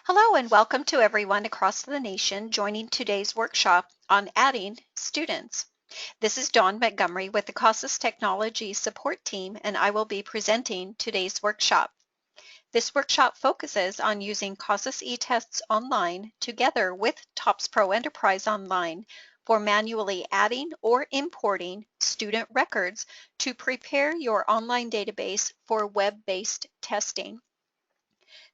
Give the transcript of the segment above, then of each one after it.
Hello and welcome to everyone across the nation joining today's workshop on adding students. This is Dawn Montgomery with the CASAS Technology Support Team, and I will be presenting today's workshop. This workshop focuses on using CASAS eTests Online together with TOPS Pro Enterprise Online for manually adding or importing student records to prepare your online database for web-based testing.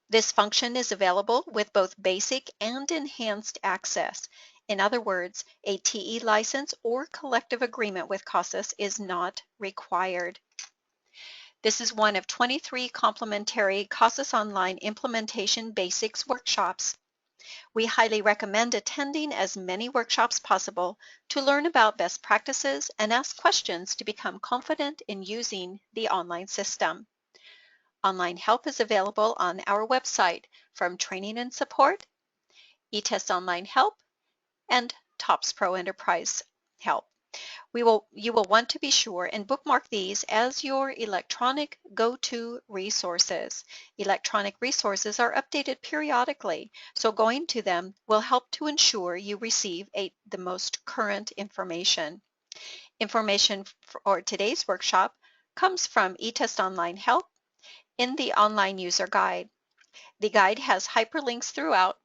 This function is available with both basic and enhanced access. In other words, a TE license or collective agreement with CASAS is not required. This is one of 23 complimentary CASAS Online Implementation Basics workshops. We highly recommend attending as many workshops possible to learn about best practices and ask questions to become confident in using the online system. Online help is available on our website from training and support, eTest Online Help, and TOPS Pro Enterprise Help. You will want to be sure and bookmark these as your electronic go-to resources. Electronic resources are updated periodically, so going to them will help to ensure you receive the most current information. Information for today's workshop comes from eTest Online Help in the online user guide. The guide has hyperlinks throughout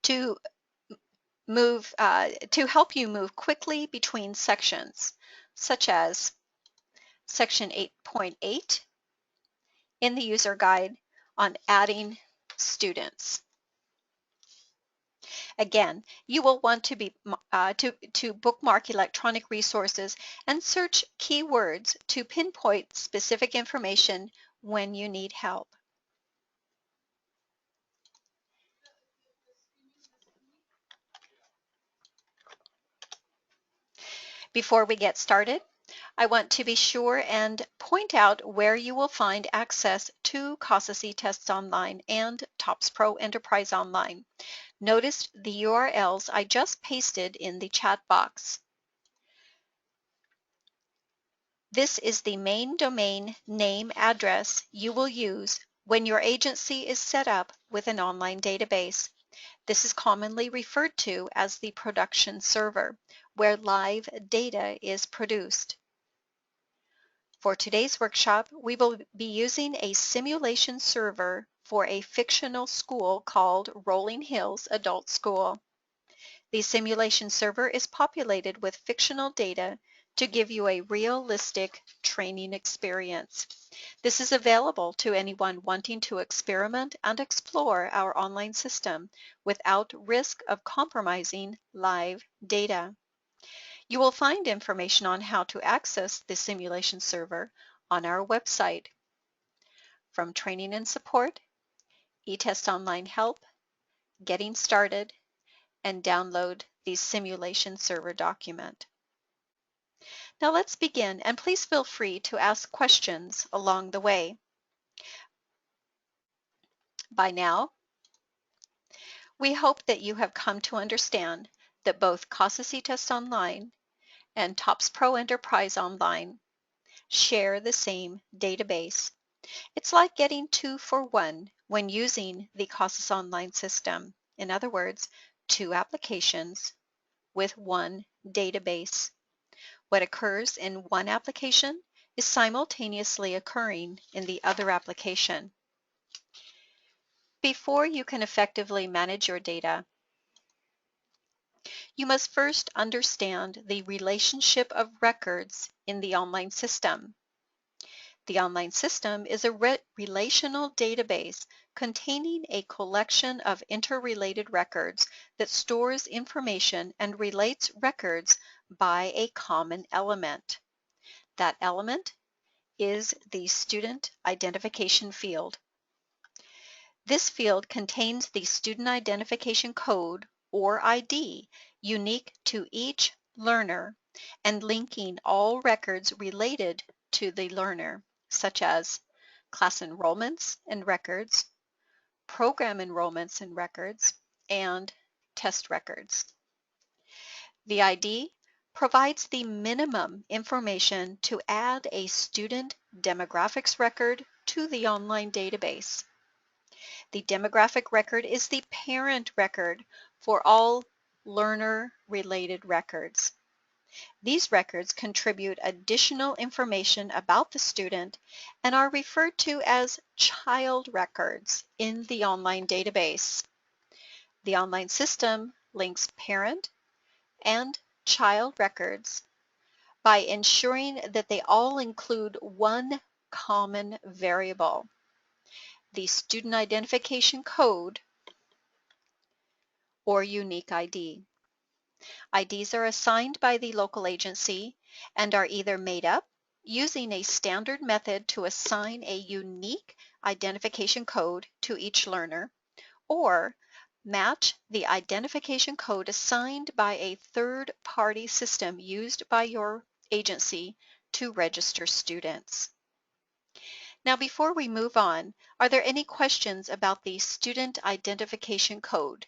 to help you move quickly between sections, such as section 8.8 in the user guide on adding students. Again, you will want to bookmark electronic resources and search keywords to pinpoint specific information when you need help. Before we get started, I want to be sure and point out where you will find access to CASAS eTests Online and TOPS Pro Enterprise Online. Notice the URLs I just pasted in the chat box. This is the main domain name address you will use when your agency is set up with an online database. This is commonly referred to as the production server, where live data is produced. For today's workshop, we will be using a simulation server for a fictional school called Rolling Hills Adult School. The simulation server is populated with fictional data to give you a realistic training experience. This is available to anyone wanting to experiment and explore our online system without risk of compromising live data. You will find information on how to access the simulation server on our website. From training and support, eTest Online Help, Getting Started, and download the simulation server document. Now let's begin, and please feel free to ask questions along the way. By now, we hope that you have come to understand that both CASAS eTest Online and TOPS Pro Enterprise Online share the same database. It's like getting 2 for 1 when using the CASAS Online system. In other words, 2 applications with 1 database. What occurs in one application is simultaneously occurring in the other application. Before you can effectively manage your data, you must first understand the relationship of records in the online system. The online system is a relational database containing a collection of interrelated records that stores information and relates records by a common element. That element is the student identification field. This field contains the student identification code, or ID, unique to each learner and linking all records related to the learner, such as class enrollments and records, program enrollments and records, and test records. The ID provides the minimum information to add a student demographics record to the online database. The demographic record is the parent record for all learner-related records. These records contribute additional information about the student and are referred to as child records in the online database. The online system links parent and child records by ensuring that they all include one common variable, the student identification code or unique ID. IDs are assigned by the local agency and are either made up using a standard method to assign a unique identification code to each learner, or match the identification code assigned by a third-party system used by your agency to register students. Now, before we move on, are there any questions about the student identification code?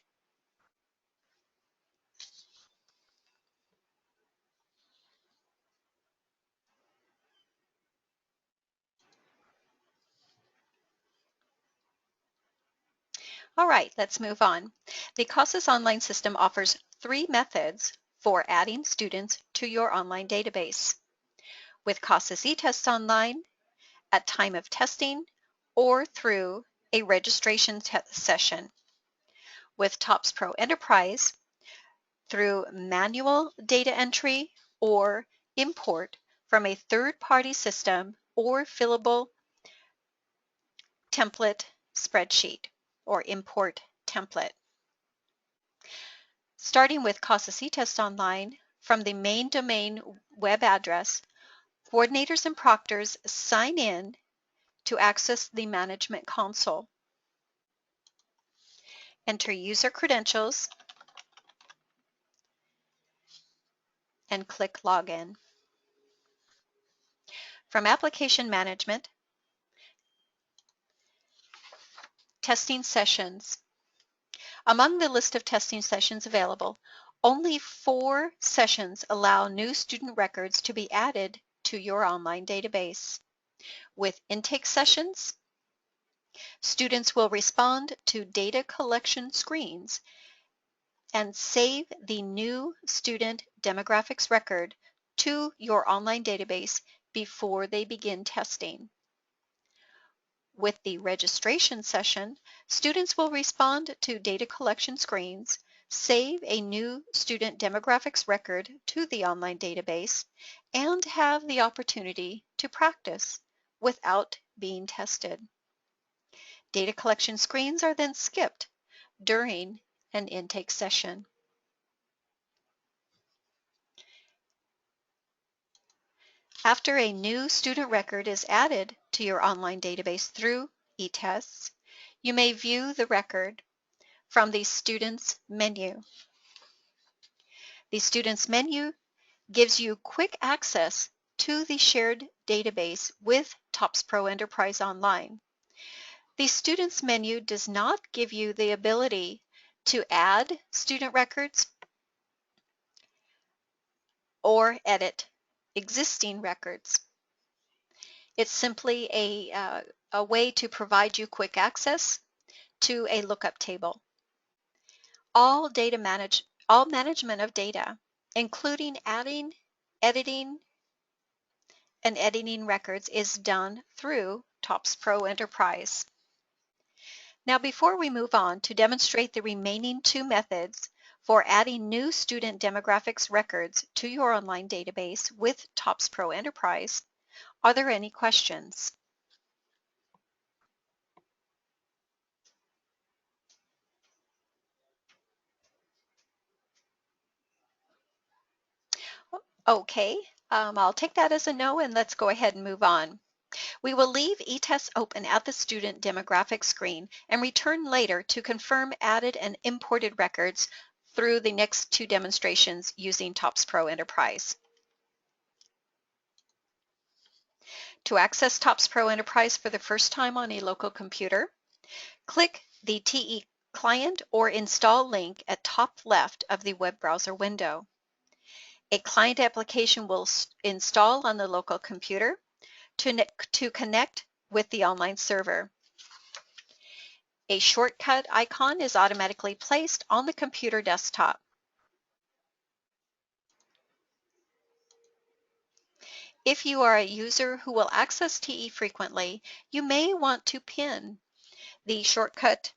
All right, let's move on. The CASAS online system offers 3 methods for adding students to your online database. With CASAS eTests online, at time of testing, or through a registration session. With TOPS Pro Enterprise, through manual data entry or import from a third-party system or fillable template spreadsheet or import template. Starting with CASAS eTest Online, from the main domain web address, coordinators and proctors sign in to access the management console. Enter user credentials and click Login. From Application Management, Testing Sessions. Among the list of testing sessions available, only 4 sessions allow new student records to be added to your online database. With intake sessions, students will respond to data collection screens and save the new student demographics record to your online database before they begin testing. With the registration session, students will respond to data collection screens, save a new student demographics record to the online database, and have the opportunity to practice without being tested. Data collection screens are then skipped during an intake session. After a new student record is added to your online database through eTests, you may view the record from the Students menu. The Students menu gives you quick access to the shared database with TOPS Pro Enterprise Online. The Students menu does not give you the ability to add student records or edit existing records. It's simply a way to provide you quick access to a lookup table. All management of data, including adding, editing, and editing records, is done through TOPS Pro Enterprise. Now, before we move on to demonstrate the remaining 2 methods for adding new student demographics records to your online database with TOPS Pro Enterprise, are there any questions? Okay, I'll take that as a no, and let's go ahead and move on. We will leave eTests open at the student demographic screen and return later to confirm added and imported records through the next 2 demonstrations using TOPS Pro Enterprise. To access TOPS Pro Enterprise for the first time on a local computer, click the TE Client or Install link at top left of the web browser window. A client application will install on the local computer to connect with the online server. A shortcut icon is automatically placed on the computer desktop. If you are a user who will access TE frequently, you may want to pin the shortcut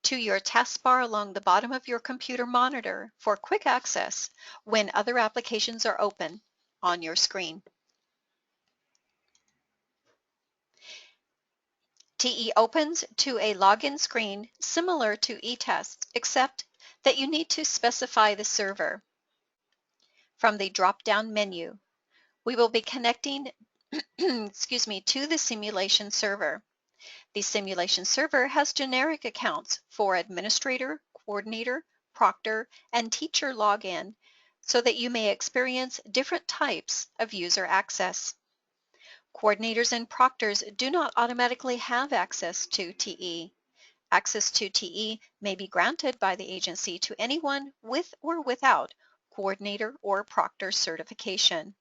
to your taskbar along the bottom of your computer monitor for quick access when other applications are open on your screen. TE opens to a login screen similar to eTests, except that you need to specify the server. From the drop-down menu, we will be connecting to the simulation server. The simulation server has generic accounts for administrator, coordinator, proctor, and teacher login so that you may experience different types of user access. Coordinators and proctors do not automatically have access to TE. Access to TE may be granted by the agency to anyone with or without coordinator or proctor certification.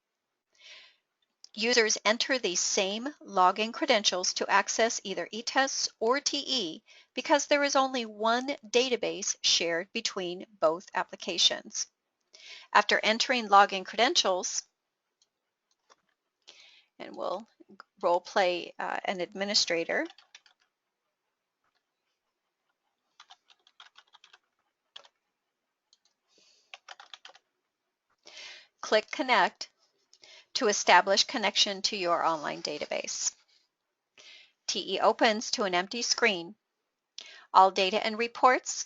Users enter the same login credentials to access either eTests or TE because there is only one database shared between both applications. After entering login credentials, and we'll role play an administrator, click Connect to establish connection to your online database. TE opens to an empty screen. All data and reports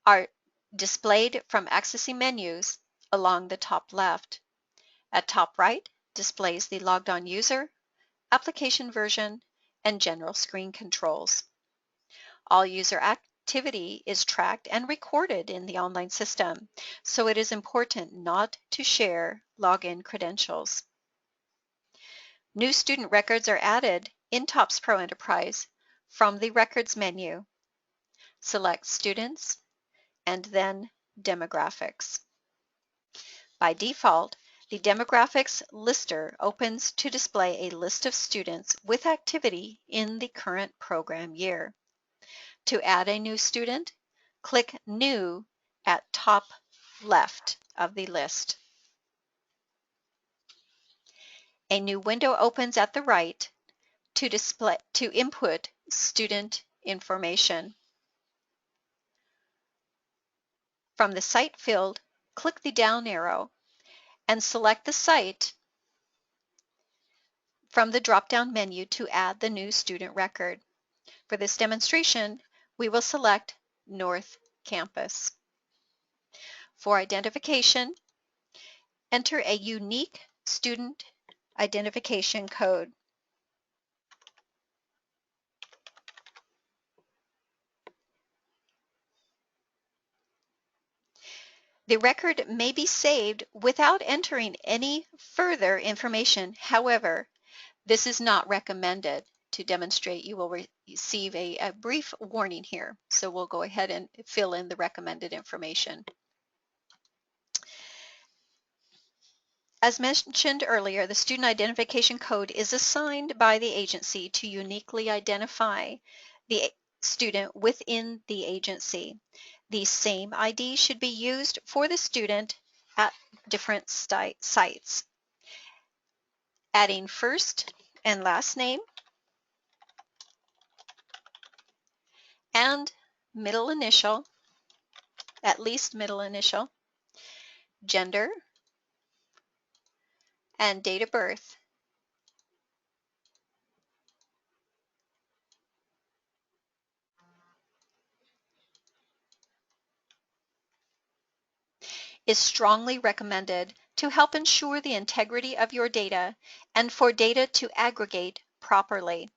are displayed from accessing menus along the top left. At top right displays the logged on user, application version, and general screen controls. All user activity is tracked and recorded in the online system, so it is important not to share login credentials. New student records are added in TOPS Pro Enterprise from the Records menu. Select Students and then Demographics. By default, the Demographics lister opens to display a list of students with activity in the current program year. To add a new student, click New at top left of the list. A new window opens at the right to input student information. From the Site field, click the down arrow and select the site from the drop-down menu to add the new student record. For this demonstration, we will select North Campus. For identification, enter a unique student identification code. The record may be saved without entering any further information. However, this is not recommended. To demonstrate, you will receive a brief warning here. So we'll go ahead and fill in the recommended information. As mentioned earlier, the student identification code is assigned by the agency to uniquely identify the student within the agency. The same ID should be used for the student at different sites. Adding first and last name and middle initial, at least middle initial, gender, and date of birth. Is strongly recommended to help ensure the integrity of your data and for data to aggregate properly.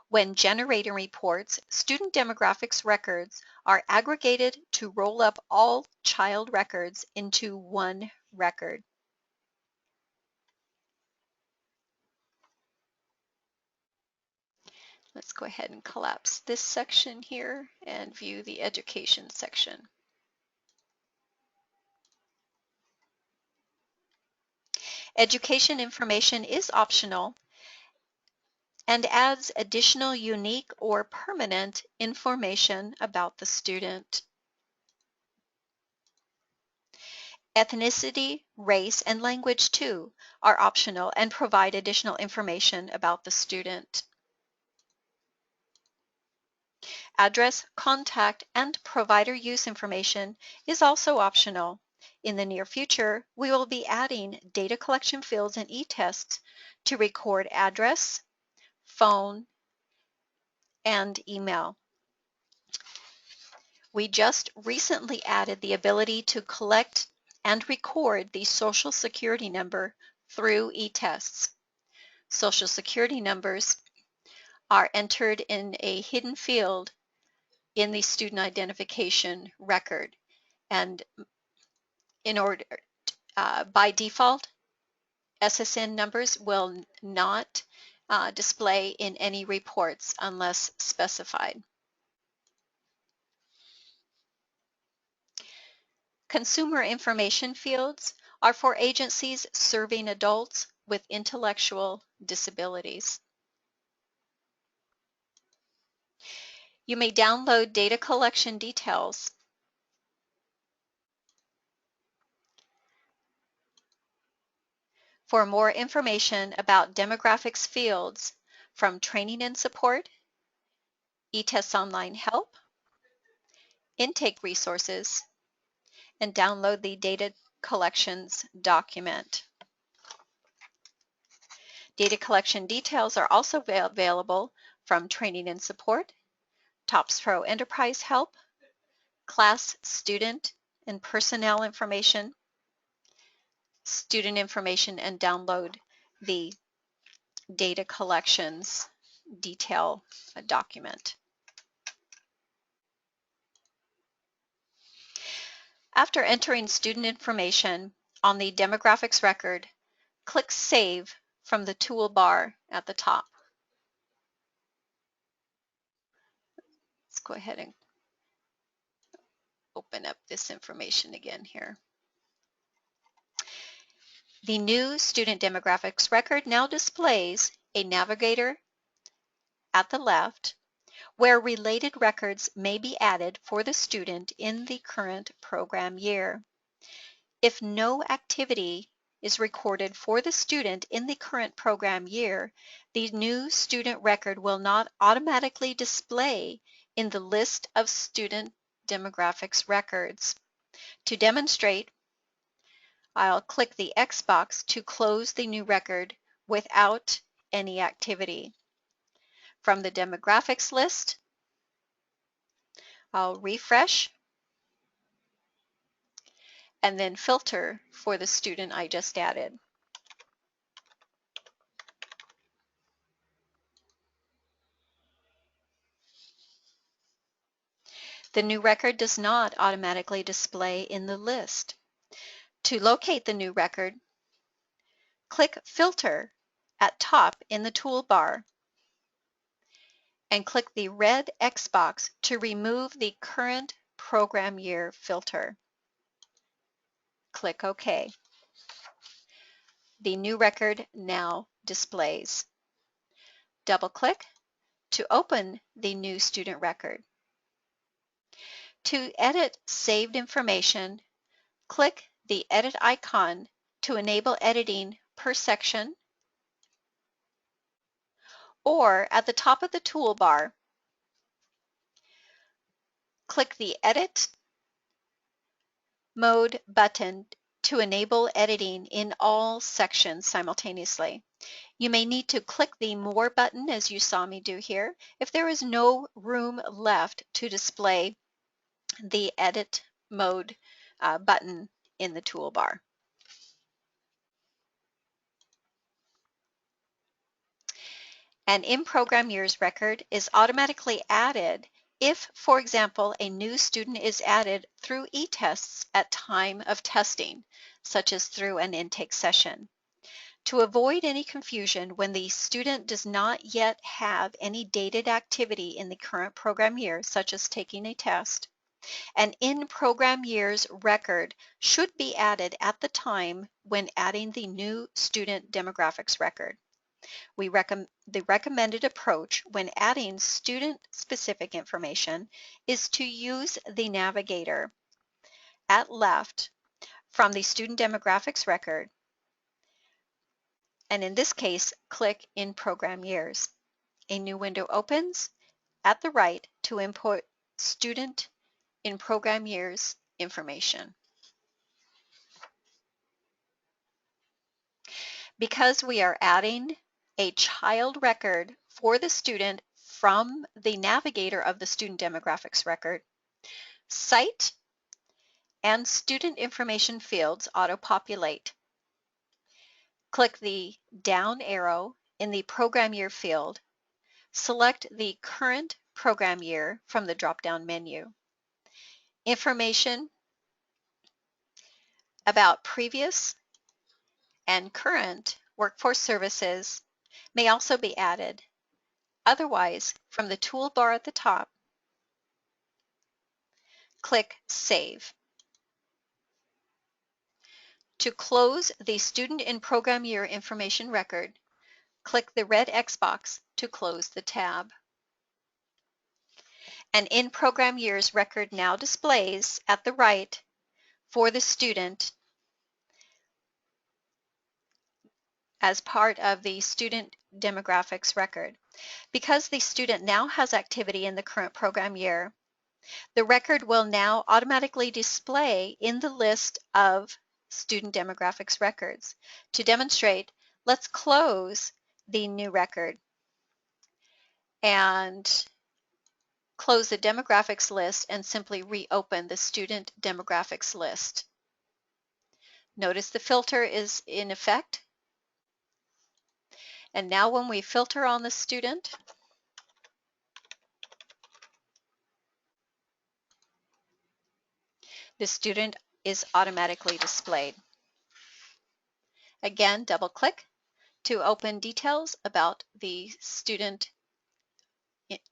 When generating reports, student demographics records are aggregated to roll up all child records into one record. Let's go ahead and collapse this section here and view the education section. Education information is optional and adds additional unique or permanent information about the student. Ethnicity, race, and language too are optional and provide additional information about the student. Address, contact, and provider use information is also optional. In the near future, we will be adding data collection fields and e-tests to record address, phone, and email. We just recently added the ability to collect and record the Social Security number through e-tests. Social Security numbers are entered in a hidden field in the student identification record, and by default, SSN numbers will not display in any reports unless specified. Consumer information fields are for agencies serving adults with intellectual disabilities. You may download data collection details. For more information about demographics fields from Training and Support, eTests Online Help, Intake Resources, and download the data collections document. Data collection details are also available from Training and Support, TOPS Pro Enterprise Help, class, student, and personnel information, student information, and download the data collections detail document. After entering student information on the demographics record, click Save from the toolbar at the top. Let's go ahead and open up this information again here. The new student demographics record now displays a navigator at the left where related records may be added for the student in the current program year. If no activity is recorded for the student in the current program year, the new student record will not automatically display in the list of student demographics records. To demonstrate, I'll click the X box to close the new record without any activity. From the demographics list, I'll refresh and then filter for the student I just added. The new record does not automatically display in the list. To locate the new record, click Filter at top in the toolbar and click the red X box to remove the current program year filter. Click OK. The new record now displays. Double-click to open the new student record. To edit saved information, click the Edit icon to enable editing per section, or at the top of the toolbar, click the Edit Mode button to enable editing in all sections simultaneously. You may need to click the More button, as you saw me do here, if there is no room left to display the Edit Mode button in the toolbar. An in-program years record is automatically added if, for example, a new student is added through e-tests at time of testing, such as through an intake session. To avoid any confusion when the student does not yet have any dated activity in the current program year, such as taking a test, an in-program years record should be added at the time when adding the new student demographics record. The recommended approach when adding student-specific information is to use the navigator at left from the student demographics record, and in this case, click in Program Years. A new window opens at the right to import student in Program Years information. Because we are adding a child record for the student from the navigator of the student demographics record, site and student information fields auto-populate. Click the down arrow in the Program Year field. Select the current program year from the drop-down menu. Information about previous and current workforce services may also be added. Otherwise, from the toolbar at the top, click Save. To close the Student in Program Year information record, click the red X box to close the tab. An In Program Years record now displays at the right for the student as part of the student demographics record. Because the student now has activity in the current program year, the record will now automatically display in the list of student demographics records. To demonstrate, let's close the new record and close the demographics list and simply reopen the student demographics list. Notice the filter is in effect. And now when we filter on the student, the student is automatically displayed. Again, double-click to open details about the student,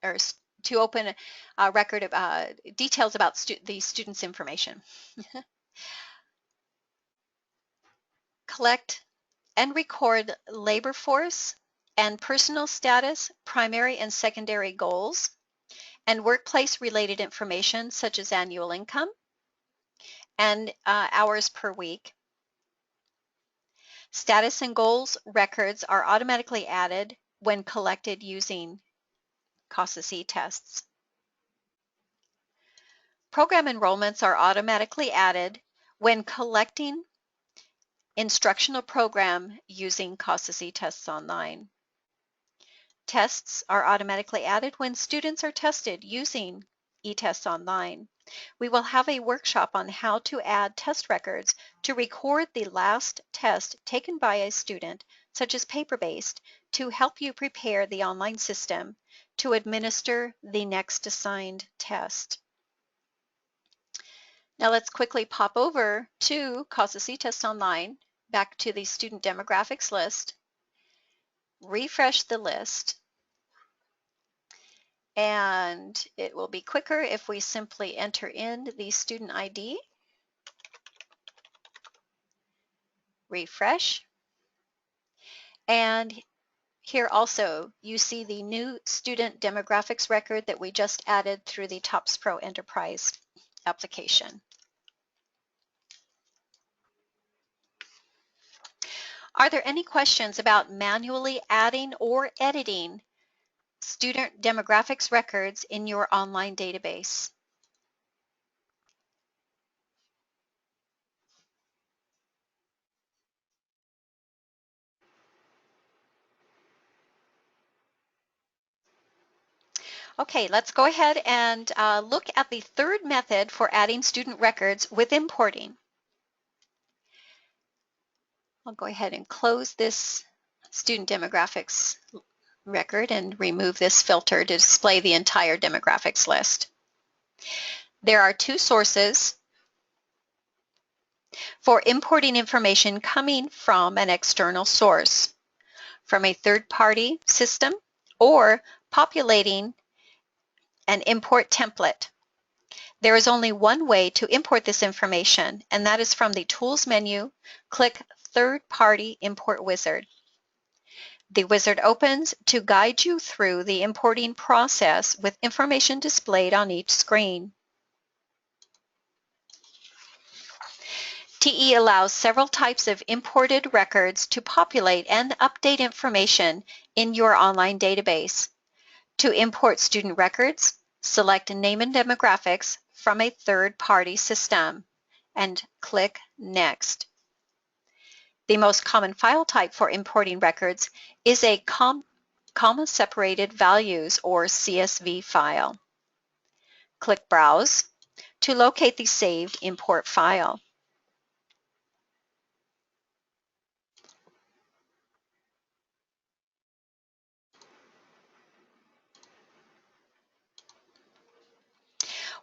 or to open a record of details about the student's information. Collect and record labor force and personal status, primary and secondary goals, and workplace-related information such as annual income and hours per week. Status and goals records are automatically added when collected using CASAS tests. Program enrollments are automatically added when collecting instructional program using CASAS tests online. Tests are automatically added when students are tested using eTests online. We will have a workshop on how to add test records to record the last test taken by a student, such as paper-based, to help you prepare the online system to administer the next assigned test. Now let's quickly pop over to CASAS eTests Online, back to the student demographics list, refresh the list, and it will be quicker if we simply enter in the student ID, refresh, and here also you see the new student demographics record that we just added through the TOPS Pro Enterprise application. Are there any questions about manually adding or editing student demographics records in your online database? Okay, let's go ahead and look at the third method for adding student records with importing. I'll go ahead and close this student demographics record and remove this filter to display the entire demographics list. There are two sources for importing information coming from an external source, from a third-party system or populating an import template. There is only one way to import this information, and that is from the Tools menu, click Third Party Import Wizard. The wizard opens to guide you through the importing process with information displayed on each screen. TE allows several types of imported records to populate and update information in your online database. To import student records, select Name and Demographics from a third-party system and click Next. The most common file type for importing records is a comma-separated values or CSV file. Click Browse to locate the saved import file.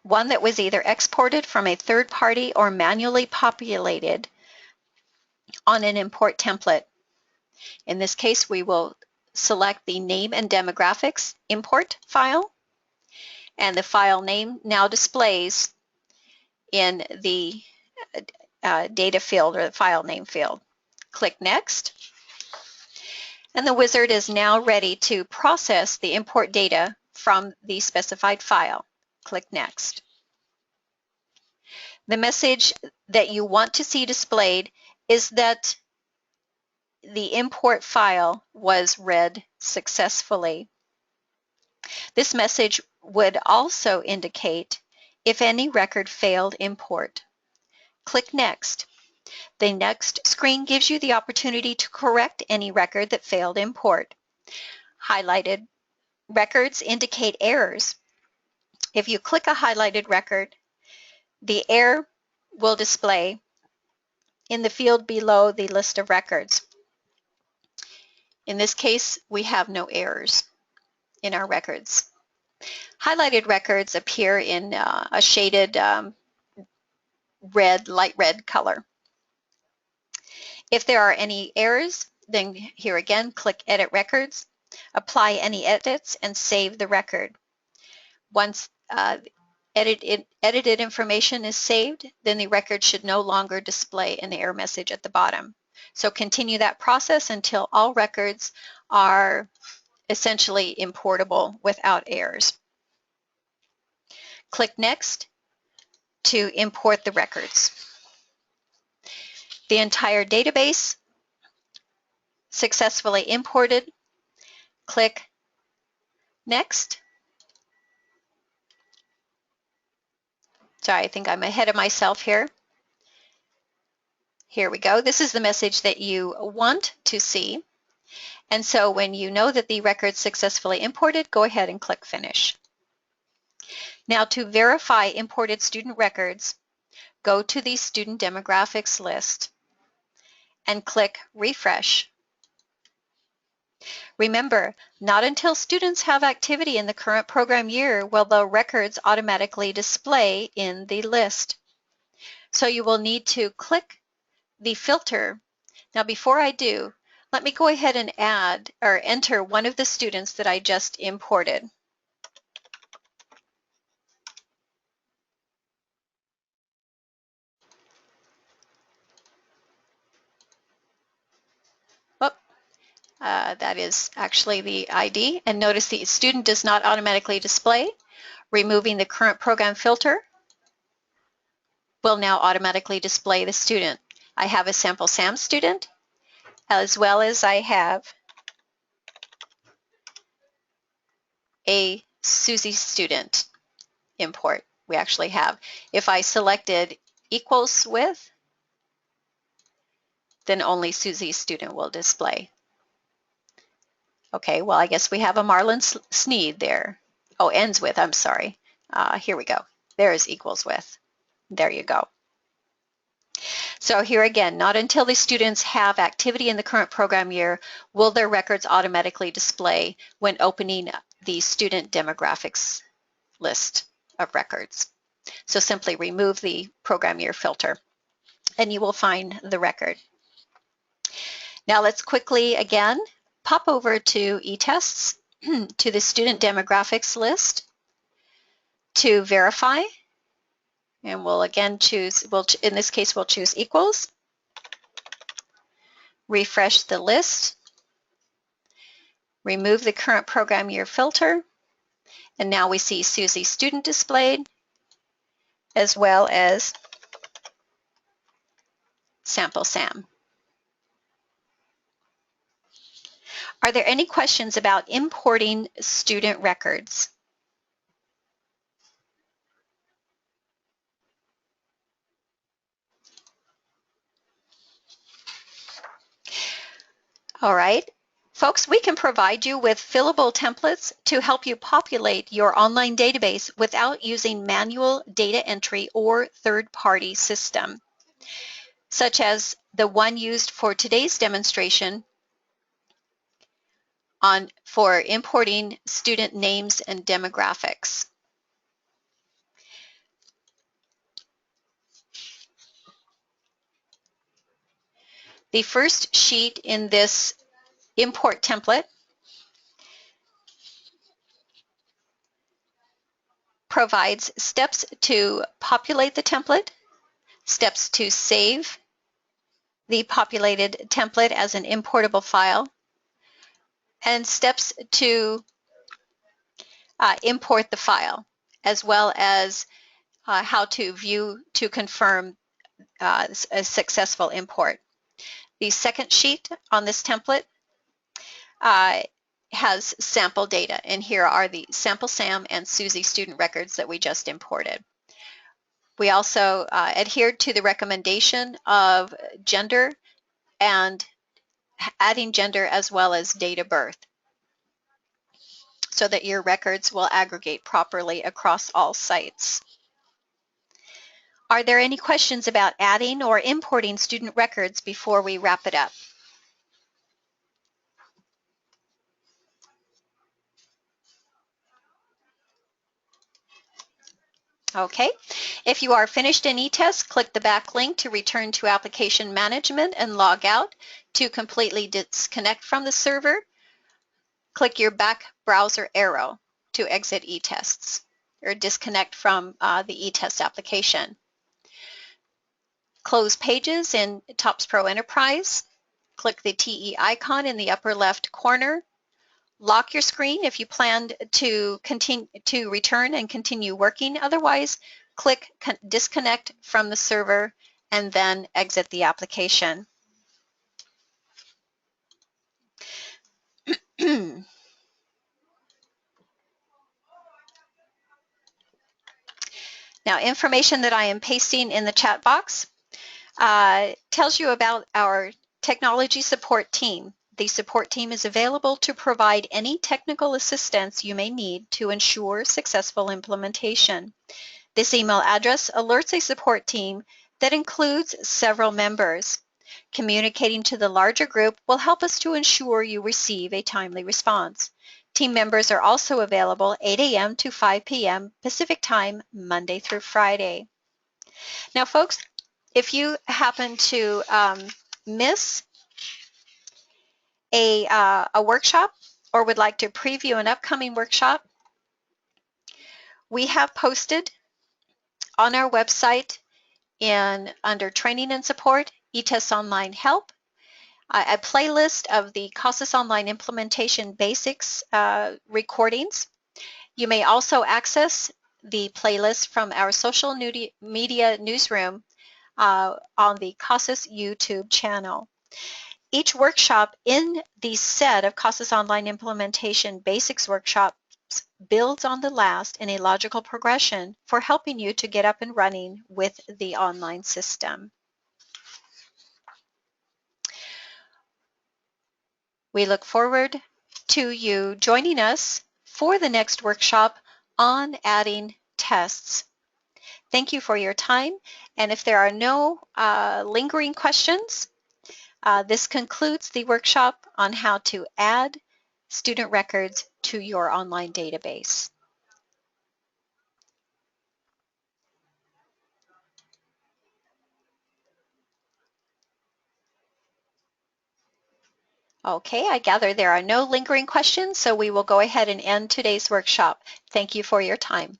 One that was either exported from a third party or manually populated on an import template. In this case, we will select the Name and Demographics import file, and the file name now displays in the data field or the file name field. Click Next, and the wizard is now ready to process the import data from the specified file. Click Next. The message that you want to see displayed is that the import file was read successfully. This message would also indicate if any record failed import. Click Next. The next screen gives you the opportunity to correct any record that failed import. Highlighted records indicate errors. If you click a highlighted record, the error will display in the field below the list of records. In this case, we have no errors in our records. Highlighted records appear in a shaded red, light red color. If there are any errors, then here again, click Edit Records, apply any edits, and save the record. Once edited information is saved, then the record should no longer display an error message at the bottom. So continue that process until all records are essentially importable without errors. Click Next to import the records. The entire database successfully imported. Click Next. Sorry, I think I'm ahead of myself here. Here we go. This is the message that you want to see. And so when you know that the record's successfully imported, go ahead and click Finish. Now to verify imported student records, go to the Student Demographics list and click Refresh. Remember, not until students have activity in the current program year will the records automatically display in the list. So you will need to click the filter. Now before I do, let me go ahead and add or enter one of the students that I just imported. That is actually the ID, and notice the student does not automatically display. Removing the current program filter will now automatically display the student. I have a Sample Sam student, as well as I have a Susie student import. We actually have, if I selected equals with, then only Susie's student will display. Okay, well, I guess we have a Marlon Sneed there. Oh, ends with, I'm sorry. Here we go. There's equals with. There you go. So here again, not until the students have activity in the current program year will their records automatically display when opening the student demographics list of records. So simply remove the program year filter and you will find the record. Now let's quickly again pop over to eTests to the student demographics list to verify, and we'll again choose, in this case we'll choose equals, refresh the list, Remove the current program year filter, and now we see Susie student displayed, as well as Sample Sam. Are there any questions about importing student records? All right. Folks, we can provide you with fillable templates to help you populate your online database without using manual data entry or third-party system, such as the one used for today's demonstration for importing student names and demographics. The first sheet in this import template provides steps to populate the template, steps to save the populated template as an importable file, and steps to import the file, as well as how to view to confirm a successful import. The second sheet on this template has sample data, and here are the Sample Sam and Susie student records that we just imported. We also adhered to the recommendation of gender and adding gender as well as date of birth, so that your records will aggregate properly across all sites. Are there any questions about adding or importing student records before we wrap it up? Okay, if you are finished in eTest, click the back link to return to application management and log out. To completely disconnect from the server, click your back browser arrow to exit eTests or disconnect from the eTest application. Close Pages in TOPS Pro Enterprise. Click the TE icon in the upper left corner. Lock your screen if you plan to continue to return and continue working. Otherwise, click disconnect from the server and then exit the application. Now, information that I am pasting in the chat box tells you about our technology support team. The support team is available to provide any technical assistance you may need to ensure successful implementation. This email address alerts a support team that includes several members. Communicating to the larger group will help us to ensure you receive a timely response. Team members are also available 8 a.m. to 5 p.m. Pacific Time, Monday through Friday. Now, folks, if you happen to miss a workshop or would like to preview an upcoming workshop, we have posted on our website under Training and Support, eTest Online Help, a playlist of the CASAS Online Implementation Basics recordings. You may also access the playlist from our social media newsroom on the CASAS YouTube channel. Each workshop in the set of CASAS Online Implementation Basics workshops builds on the last in a logical progression for helping you to get up and running with the online system. We look forward to you joining us for the next workshop on adding tests. Thank you for your time, and if there are no lingering questions, this concludes the workshop on how to add student records to your online database. Okay, I gather there are no lingering questions, so we will go ahead and end today's workshop. Thank you for your time.